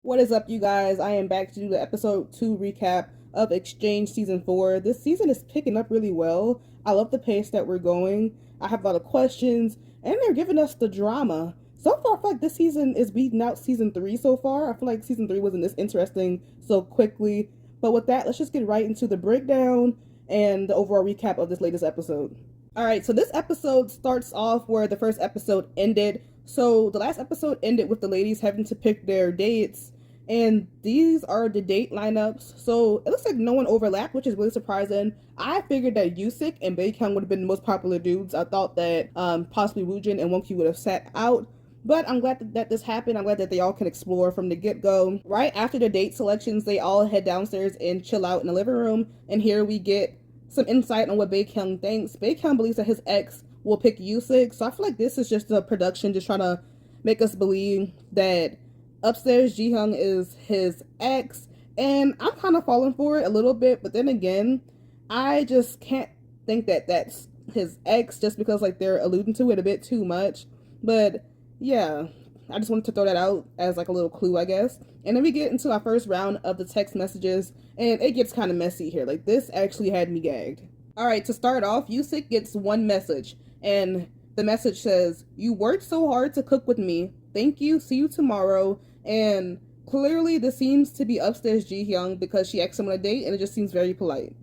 What is up, you guys? I am back to do the episode 2 recap of Exchange Season 4. This season is picking up really well. I love the pace that we're going. I have a lot of questions, and they're giving us the drama. So far, I feel like this season is beating out Season 3 so far. I feel like Season 3 wasn't this interesting so quickly. But with that, let's just get right into the breakdown and the overall recap of this latest episode. Alright, so this episode starts off where the first episode ended. So the last episode ended with the ladies having to pick their dates, and these are the date lineups. So it looks like no one overlapped, which is really surprising. I figured that Yusik and Baekhyun would have been the most popular dudes. I thought that possibly Woojin and Wonky would have sat out. But I'm glad that this happened. I'm glad that they all can explore from the get-go. Right after the date selections, they all head downstairs and chill out in the living room. And here we get some insight on what Baekhyun thinks. Baekhyun believes that his ex will pick Yusik. So I feel like this is just a production just trying to make us believe that upstairs Jihyung is his ex. And I'm kind of falling for it a little bit. But then again, I just can't think that that's his ex just because like they're alluding to it a bit too much. But yeah, I just wanted to throw that out as like a little clue, I guess. And then we get into our first round of the text messages, and it gets kind of messy here. Like, this actually had me gagged. All right, to start off, Yusik gets one message, and the message says, "You worked so hard to cook with me. Thank you. See you tomorrow." And clearly, this seems to be upstairs Ji-hyung because she asked him on a date, and it just seems very polite.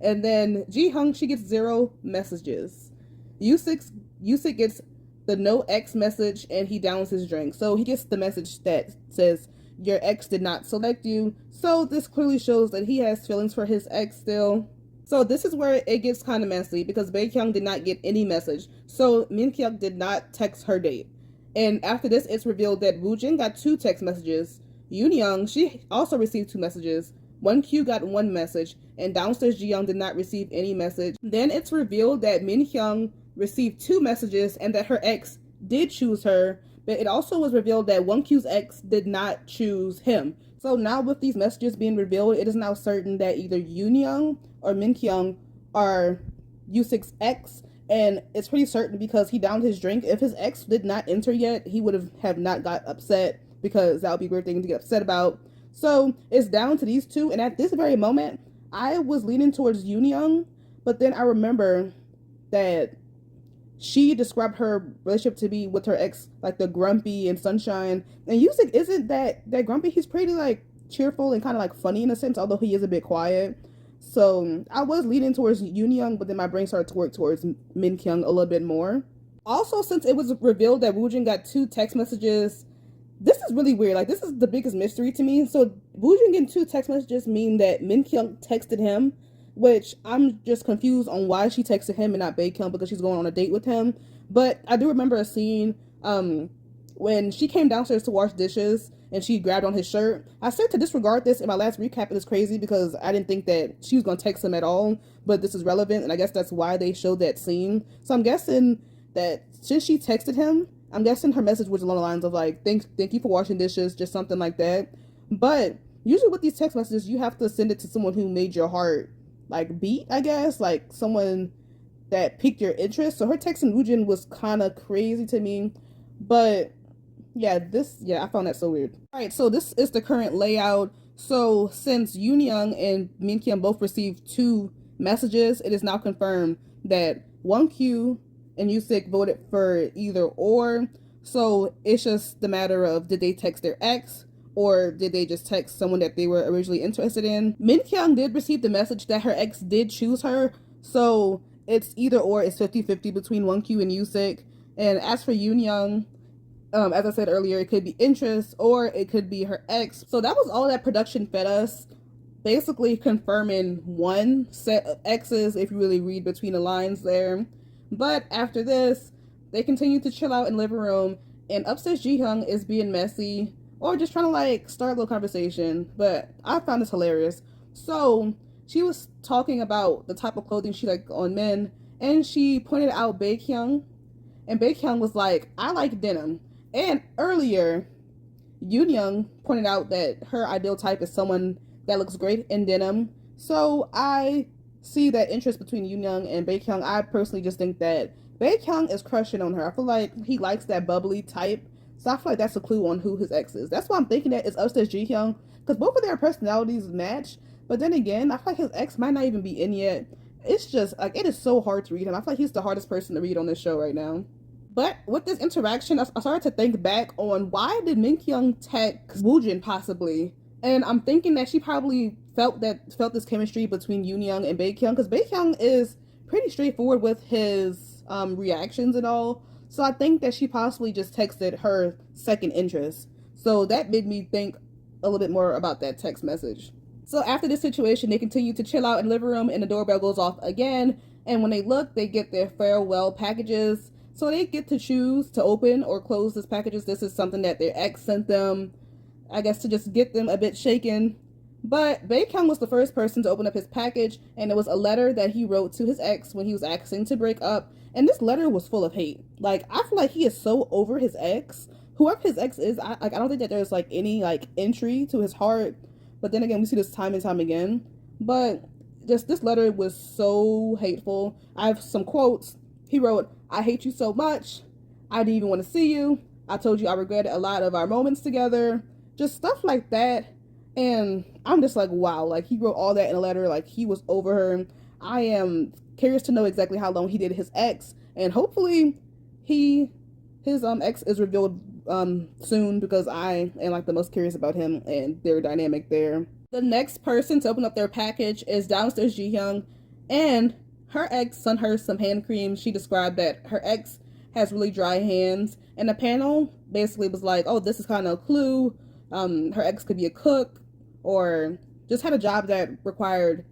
And then Ji-hyung, she gets zero messages. Yusik gets the no X message, and he downs his drink. So he gets the message that says, "Your ex did not select you." So this clearly shows that he has feelings for his ex still. So this is where it gets kind of messy because Baekhyun did not get any message. So Minkyuk did not text her date. And after this, it's revealed that Woojin got two text messages. Yoonyoung, she also received two messages. 1Q got one message, and downstairs Jiyoung did not receive any message. Then it's revealed that Minhyung received two messages and that her ex did choose her, but it also was revealed that 1Q's ex did not choose him. So now with these messages being revealed, it is now certain that either Yoonyoung or Minkyung are Yusik's ex, and it's pretty certain because he downed his drink. If his ex did not enter yet, he would have not got upset because that would be a weird thing to get upset about. So it's down to these two, and at this very moment, I was leaning towards Yoonyoung, but then I remember that she described her relationship to be with her ex like the grumpy and sunshine, and Yusik isn't that grumpy. He's pretty like cheerful and kind of like funny in a sense, although he is a bit quiet. So I was leaning towards Yoonyoung, but then my brain started to work towards Minkyung a little bit more. Also, since it was revealed that Woojin got two text messages, this is really weird. Like, this is the biggest mystery to me. So Woojin getting two text messages mean that Minkyung texted him, which I'm just confused on why she texted him and not Baekhyun because she's going on a date with him. But I do remember a scene when she came downstairs to wash dishes and she grabbed on his shirt. I said to disregard this in my last recap. It is crazy because I didn't think that she was going to text him at all, but this is relevant, and I guess that's why they showed that scene. So I'm guessing that since she texted him, I'm guessing her message was along the lines of like, thank you for washing dishes, just something like that. But usually with these text messages, you have to send it to someone who made your heart like beat, I guess, like someone that piqued your interest. So her texting Woojin was kind of crazy to me. But yeah, I found that so weird. All right, so this is the current layout. So since Yoonyoung and Minkyung both received two messages, it is now confirmed that 1Q and Yusik voted for either or. So it's just the matter of, did they text their ex or did they just text someone that they were originally interested in? Minkyung did receive the message that her ex did choose her. So it's either or. It's 50-50 between 1Q and Yusik. And as for Yoonyoung, as I said earlier, it could be interest or it could be her ex. So that was all that production fed us, basically confirming one set of exes if you really read between the lines there. But after this, they continue to chill out in the living room, and upstairs Jihyung is being messy or just trying to like start a little conversation. But I found this hilarious. So she was talking about the type of clothing she liked on men, and she pointed out Baekhyun, and Baekhyun was like, "I like denim." And earlier, Yoonyoung pointed out that her ideal type is someone that looks great in denim. So I see that interest between Yoonyoung and Baekhyun. I personally just think that Baekhyun is crushing on her. I feel like he likes that bubbly type. So I feel like that's a clue on who his ex is. That's why I'm thinking that it's Upstairs Ji-hyun, because both of their personalities match. But then again, I feel like his ex might not even be in yet. It's just like it is so hard to read him. I feel like he's the hardest person to read on this show right now. But with this interaction, I started to think back on why did Min-kyung text Woojin possibly, and I'm thinking that she probably felt this chemistry between Yoon-young and Baekhyun, because Baekhyun is pretty straightforward with his reactions and all. So I think that she possibly just texted her second interest. So that made me think a little bit more about that text message. So after this situation, they continue to chill out in the living room and the doorbell goes off again. And when they look, they get their farewell packages. So they get to choose to open or close these packages. This is something that their ex sent them, I guess, to just get them a bit shaken. But Baekhyun was the first person to open up his package, and it was a letter that he wrote to his ex when he was asking to break up. And this letter was full of hate. Like, I feel like he is so over his ex. Whoever his ex is, I don't think that there's like any like entry to his heart. But then again, we see this time and time again. But just this letter was so hateful. I have some quotes. He wrote, "I hate you so much. I didn't even want to see you. I told you I regretted a lot of our moments together." Just stuff like that. And I'm just like, wow, like he wrote all that in a letter, like he was over her. I am curious to know exactly how long he dated his ex, and hopefully his ex is revealed soon, because I am like the most curious about him and their dynamic there. The next person to open up their package is Downstairs Ji-hyun, and her ex sent her some hand cream. She described that her ex has really dry hands, and the panel basically was like, oh, this is kind of a clue. Her ex could be a cook, or just had a job that required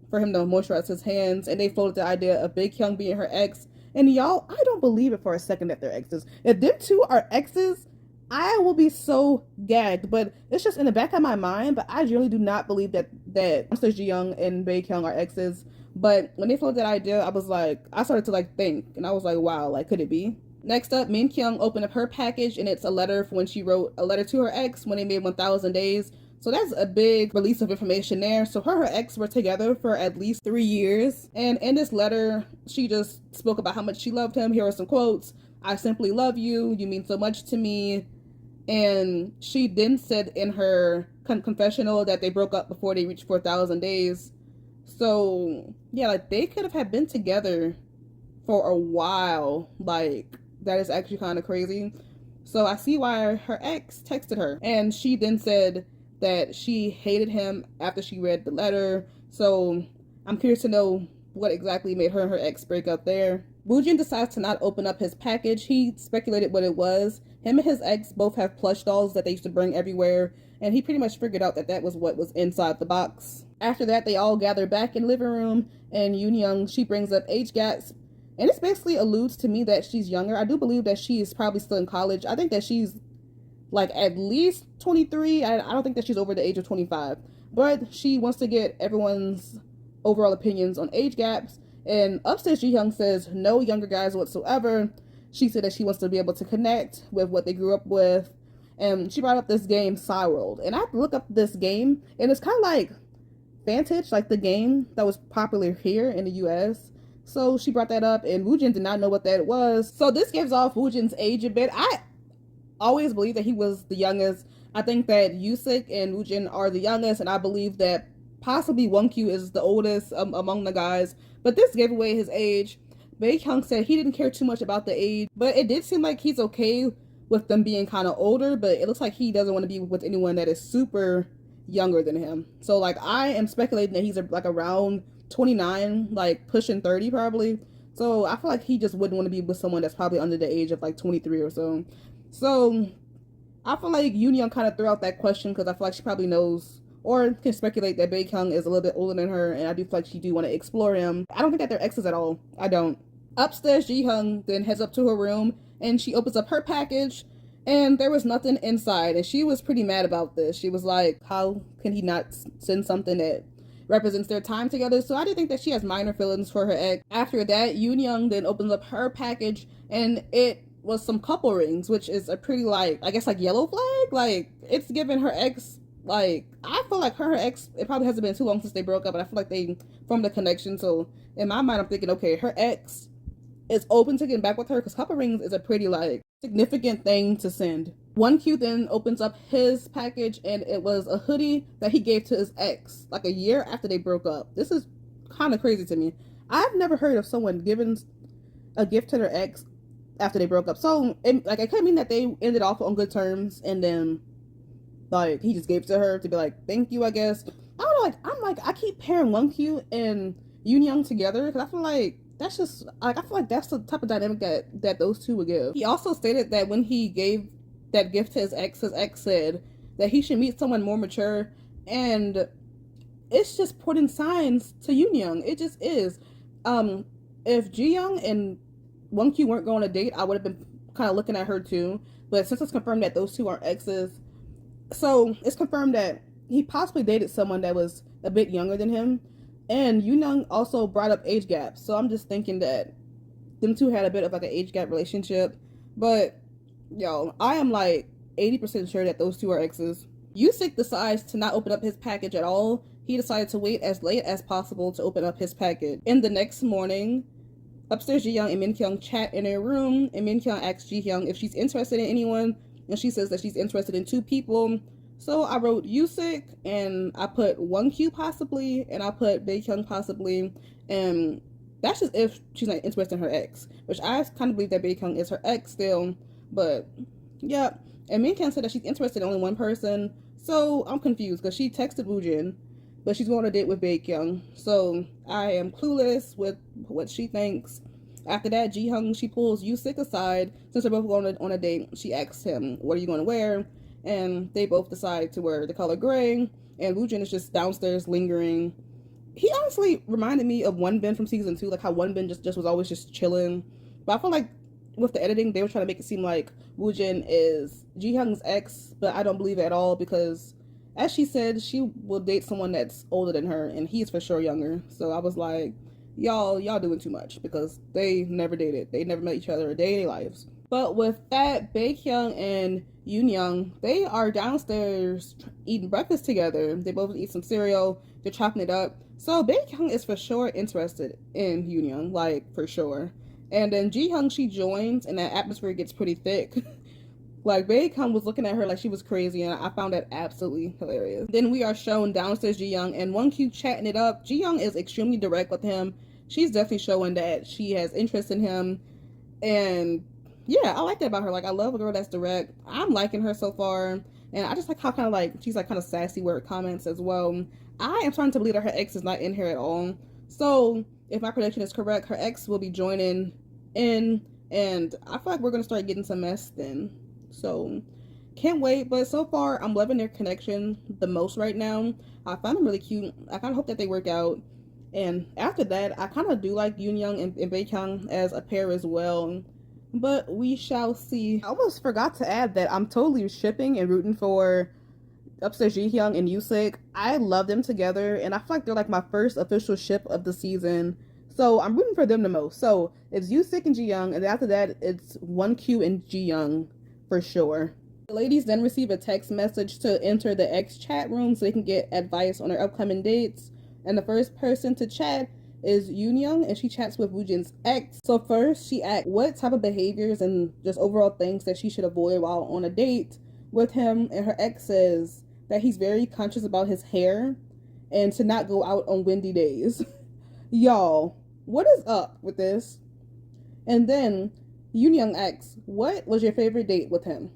for him to moisturize his hands, and they floated the idea of Baekhyun being her ex. And y'all, I don't believe it for a second that they're exes. If them two are exes, I will be so gagged. But it's just in the back of my mind. But I generally do not believe that Mr. Ji-young and Baekhyun are exes. But when they floated that idea, I started to like think, and I was like, wow, like could it be? Next up, Min-kyung opened up her package, and it's a letter when she wrote a letter to her ex when they made 1,000 days. So that's a big release of information there. So her ex were together for at least 3 years. And in this letter, she just spoke about how much she loved him. Here are some quotes. "I simply love you. You mean so much to me." And she then said in her confessional that they broke up before they reached 4,000 days. So yeah, like they could have been together for a while. Like that is actually kind of crazy. So I see why her ex texted her. And she then said that she hated him after she read the letter. So I'm curious to know what exactly made her and her ex break up there. Woojin decides to not open up his package. He speculated what it was. Him and his ex both have plush dolls that they used to bring everywhere, and he pretty much figured out that that was what was inside the box. After that, they all gather back in the living room, and Yoon-young, she brings up age gaps, and this basically alludes to me that she's younger. I do believe that she is probably still in college. I think that she's like at least 23. I don't think that she's over the age of 25, but she wants to get everyone's overall opinions on age gaps. And Upstairs Ji-hyun says no younger guys whatsoever. She said that she wants to be able to connect with what they grew up with, and she brought up this game Cyworld, and I have to look up this game, and it's kind of like Vantage, like the game that was popular here in the US. So she brought that up, and Woojin did not know what that was. So this gives off Woojin's age a bit. I always believed that he was the youngest. I think that Yusik and Woojin are the youngest, and I believe that possibly Wonkyou is the oldest among the guys. But this gave away his age. Baekhyun said he didn't care too much about the age, but it did seem like he's okay with them being kind of older, but it looks like he doesn't want to be with anyone that is super younger than him. So like I am speculating that he's like around 29, like pushing 30 probably. So I feel like he just wouldn't want to be with someone that's probably under the age of like 23 or so. So I feel like Yoon-young kind of threw out that question because I feel like she probably knows or can speculate that Baekhyun is a little bit older than her, and I do feel like she do want to explore him. I don't think that they're exes at all. I don't. Upstairs, Ji-hyun then heads up to her room, and she opens up her package, and there was nothing inside, and she was pretty mad about this. She was like, how can he not send something that represents their time together? So I do think that she has minor feelings for her ex. After that, Yoon-young then opens up her package, and it was some couple rings, which is a pretty like, I guess like yellow flag. Like it's giving her ex, like I feel like her ex, it probably hasn't been too long since they broke up, and I feel like they formed a connection. So in my mind, I'm thinking, okay, her ex is open to getting back with her, because couple rings is a pretty like significant thing to send. One Q then opens up his package, and it was a hoodie that he gave to his ex like a year after they broke up. This is kind of crazy to me. I've never heard of someone giving a gift to their ex after they broke up. So it could mean that they ended off on good terms, and then like he just gave it to her to be like thank you, I guess. I don't know. I keep pairing One Q and Yoon Young together because I feel like that's just like I feel like that's the type of dynamic that those two would give. He also stated that when he gave that gift to his ex said that he should meet someone more mature, and it's just putting signs to Yoon Young. It just is. If Ji Young and One Q weren't going on a date, I would have been kind of looking at her too. But since it's confirmed that those two are exes, so it's confirmed that he possibly dated someone that was a bit younger than him. And Yoon Young also brought up age gaps. So I'm just thinking that them two had a bit of like an age gap relationship. But, yo, I am like 80% sure that those two are exes. Yusik decides to not open up his package at all. He decided to wait as late as possible to open up his package. In the next morning, upstairs, Ji Young and Min Kyung chat in their room, and Min Kyung asks Ji Young if she's interested in anyone, and she says that she's interested in two people. So I wrote Yusik, and I put One Q possibly, and I put Bae Kyung possibly, and that's just if she's not interested in her ex, which I kind of believe that Bae Kyung is her ex still, but yeah. And Min Kyung said that she's interested in only one person, so I'm confused because she texted Woojin, but she's going on a date with Bae Kyung, so I am clueless with what she thinks. After that, Ji Young, she pulls Yusik aside. Since they're both going on a date, she asks him, what are you going to wear? And they both decide to wear the color gray, and Woojin is just downstairs lingering. He honestly reminded me of Wonbin from season 2, like how Wonbin just was always just chilling. But I feel like with the editing, they were trying to make it seem like Woojin is Ji Young's ex, but I don't believe it at all because, as she said, she will date someone that's older than her, and he's for sure younger. So I was like, y'all doing too much because they never dated. They never met each other a day in their lives. But with that, Bae Kyung and Yoon Young, they are downstairs eating breakfast together. They both eat some cereal. They're chopping it up. So Bae Kyung is for sure interested in Yoon Young, like for sure. And then Ji Young, she joins, and that atmosphere gets pretty thick. Like, Bae Kyung was looking at her like she was crazy, and I found that absolutely hilarious. Then we are shown downstairs Ji Young and One Q chatting it up. Ji Young is extremely direct with him. She's definitely showing that she has interest in him. And yeah, I like that about her. Like, I love a girl that's direct. I'm liking her so far. And I just like how kind of like, she's like kind of sassy with her comments as well. I am starting to believe that her ex is not in here at all. So if my prediction is correct, her ex will be joining in. And I feel like we're going to start getting some mess then. So can't wait. But so far, I'm loving their connection the most right now. I find them really cute. I kind of hope that they work out. And after that, I kind of do like Yoon Young and Bae Kyung as a pair as well. But we shall see. I almost forgot to add that I'm totally shipping and rooting for upstairs Ji Young and Yusik. I love them together, and I feel like they're like my first official ship of the season. So I'm rooting for them the most. So it's Yusik and Ji Young, and after that, it's One Q and Ji Young for sure. The ladies then receive a text message to enter the X chat room so they can get advice on their upcoming dates. And the first person to chat is Yoon Young, and she chats with Woojin's ex. So first, she asks what type of behaviors and just overall things that she should avoid while on a date with him. And her ex says that he's very conscious about his hair and to not go out on windy days. Y'all, what is up with this? And then Yoon Young asks, what was your favorite date with him?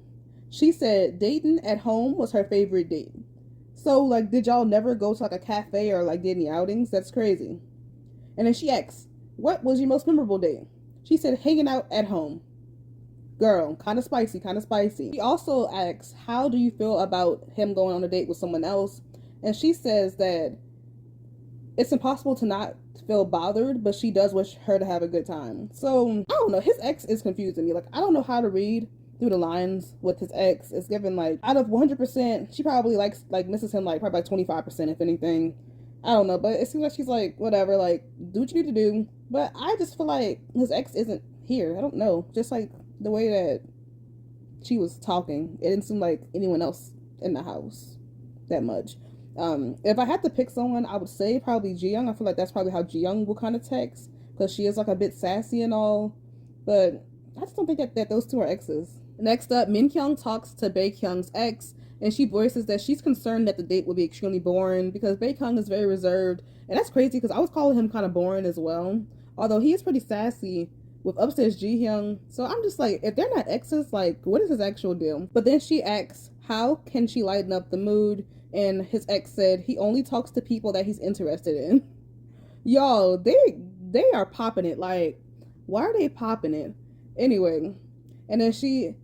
She said dating at home was her favorite date. So, like, did y'all never go to, like, a cafe or, like, did any outings? That's crazy. And then she asks, what was your most memorable date? She said, hanging out at home. Girl, kind of spicy, kind of spicy. She also asks, how do you feel about him going on a date with someone else? And she says that it's impossible to not feel bothered, but she does wish her to have a good time. So, I don't know. His ex is confusing me. Like, I don't know how to read through the lines with his ex. It's given, like, out of 100%, she probably misses him, like, probably like 25%, if anything. I don't know, but it seems like she's like, whatever, like, do what you need to do. But I just feel like his ex isn't here. I don't know. Just, like, the way that she was talking, it didn't seem like anyone else in the house that much. If I had to pick someone, I would say probably Ji Young. I feel like that's probably how Ji Young will kind of text, because she is, like, a bit sassy and all. But I just don't think that those two are exes. Next up, Min Kyung talks to Bae Kyung's ex, and she voices that she's concerned that the date will be extremely boring because Bae Kyung is very reserved, and that's crazy because I was calling him kind of boring as well. Although he is pretty sassy with upstairs Ji Hyung, so I'm just like, if they're not exes, like, what is his actual deal? But then she asks, how can she lighten up the mood? And his ex said he only talks to people that he's interested in. Y'all, they are popping it. Like, why are they popping it? Anyway, and then she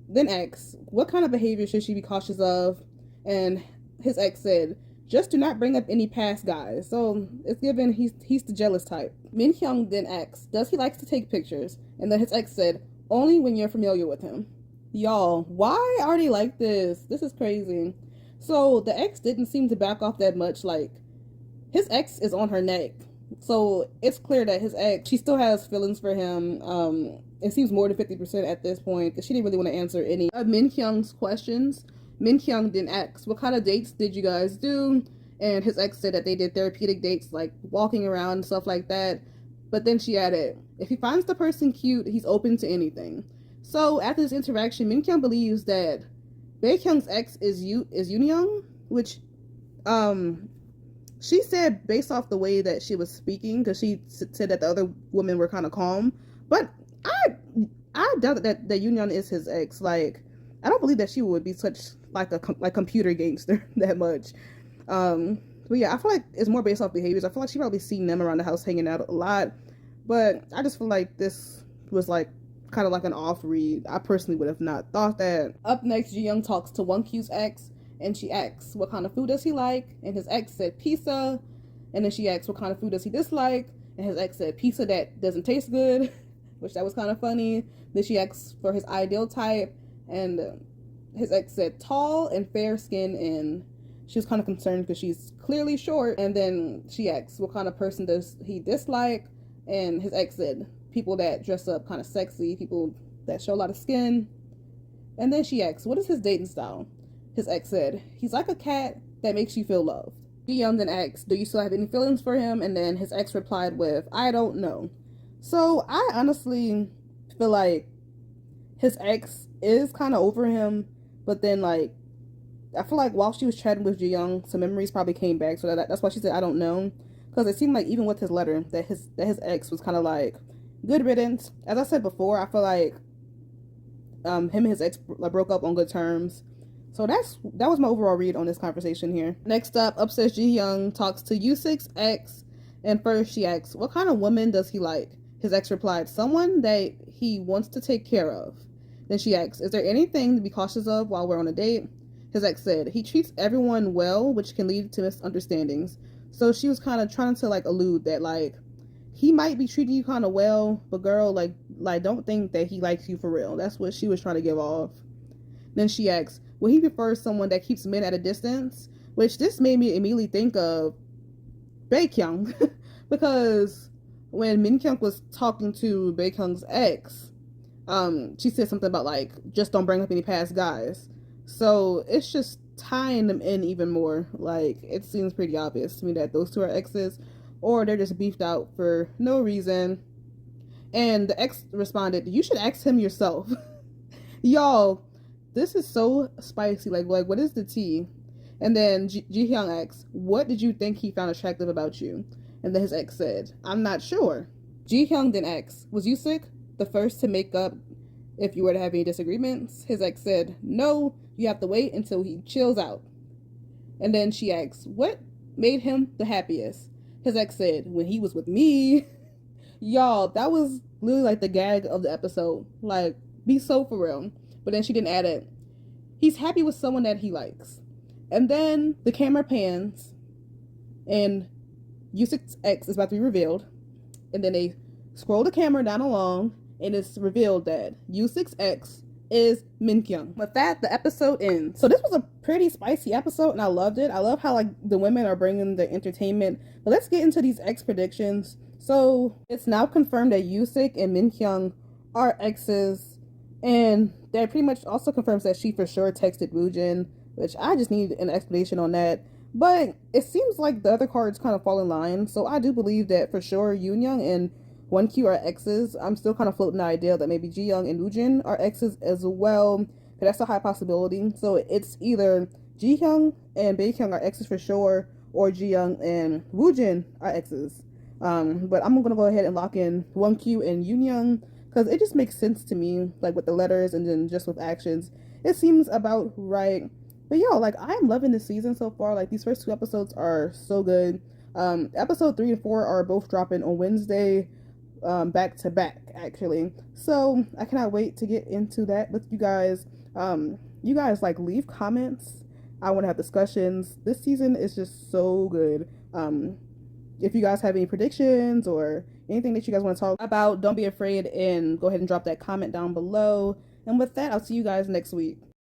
then asks, what kind of behavior should she be cautious of? And his ex said, just do not bring up any past guys. So it's given he's the jealous type. Min Hyung then asks, does he likes to take pictures? And then his ex said, only when you're familiar with him. Y'all, why are they like this? This is crazy. So the ex didn't seem to back off that much. Like, his ex is on her neck. So it's clear that his ex, she still has feelings for him. It seems more than 50% at this point because she didn't really want to answer any of Min Kyung's questions. Min Kyung then asks, what kind of dates did you guys do? And his ex said that they did therapeutic dates, like walking around and stuff like that. But then she added, if he finds the person cute, he's open to anything. So after this interaction, Min Kyung believes that Bae Kyung's ex is Yoon Young, which she said based off the way that she was speaking, because she said that the other women were kind of calm. But I doubt that Yoon Young is his ex. Like, I don't believe that she would be such like a computer gangster that much. But yeah, I feel like it's more based off behaviors. I feel like she probably seen them around the house hanging out a lot. But I just feel like this was like kind of like an off read. I personally would have not thought that. Up next, Ji Young talks to Wonkyu's ex, and she asks, what kind of food does he like? And his ex said pizza. And then she asks, what kind of food does he dislike? And his ex said pizza that doesn't taste good, which that was kind of funny. Then she asks for his ideal type, and his ex said tall and fair skin, and she was kind of concerned because she's clearly short. And then she asks, what kind of person does he dislike? And his ex said people that dress up kind of sexy, people that show a lot of skin. And then she asks, what is his dating style? His ex said, he's like a cat that makes you feel loved. Ji Young then asked, do you still have any feelings for him? And then his ex replied with, I don't know. So I honestly feel like his ex is kind of over him, but then like, I feel like while she was chatting with Ji Young, some memories probably came back, so that's why she said, I don't know. Because it seemed like even with his letter, that his ex was kind of like, good riddance. As I said before, I feel like him and his ex broke up on good terms. So that was my overall read on this conversation here. Next up, upstairs Ji Young talks to Yusuk's ex, and first she asks, what kind of woman does he like? His ex replied, someone that he wants to take care of. Then she asks, is there anything to be cautious of while we're on a date? His ex said, he treats everyone well, which can lead to misunderstandings. So she was kind of trying to like allude that like, he might be treating you kind of well, but girl, like don't think that he likes you for real. That's what she was trying to give off. Then she asks, will he prefer someone that keeps men at a distance? Which this made me immediately think of Bae Kyung. Because when Min Kyung was talking to Bae Kyung's ex, she said something about like, just don't bring up any past guys. So it's just tying them in even more. Like, it seems pretty obvious to me that those two are exes, or they're just beefed out for no reason. And the ex responded, you should ask him yourself. Y'all, this is so spicy. Like what is the tea? And then Ji Hyung asks, what did you think he found attractive about you? And then his ex said, I'm not sure. Ji Hyung then asks, was Yusuk the first to make up if you were to have any disagreements? His ex said, no, you have to wait until he chills out. And then she asks, what made him the happiest? His ex said, when he was with me. Y'all, that was literally like the gag of the episode. Like, be so for real. But then she didn't add it. He's happy with someone that he likes. And then the camera pans, and Yusuk's ex is about to be revealed. And then they scroll the camera down along, and it's revealed that Yusuk's ex is Min Kyung. With that, the episode ends. So this was a pretty spicy episode, and I loved it. I love how like the women are bringing the entertainment. But let's get into these ex predictions. So it's now confirmed that Yusuk and Min Kyung are exes, and that pretty much also confirms that she for sure texted Woojin, which I just need an explanation on that. But it seems like the other cards kind of fall in line, so I do believe that for sure Yoon Young and 1Q are exes. I'm still kind of floating the idea that maybe Ji-young and Woojin are exes as well. But that's a high possibility. So it's either Ji-hyung and Baekhyun are exes for sure, or Ji-young and Woojin are exes. But I'm gonna go ahead and lock in 1Q and Yoonyoung because it just makes sense to me, like with the letters and then just with actions. It seems about right. But yo, like I'm loving this season so far. Like these first two episodes are so good. Episode 3 and 4 are both dropping on Wednesday, back to back actually. So I cannot wait to get into that with you guys. You guys like leave comments. I want to have discussions. This season is just so good. If you guys have any predictions or anything that you guys want to talk about, don't be afraid and go ahead and drop that comment down below. And with that, I'll see you guys next week.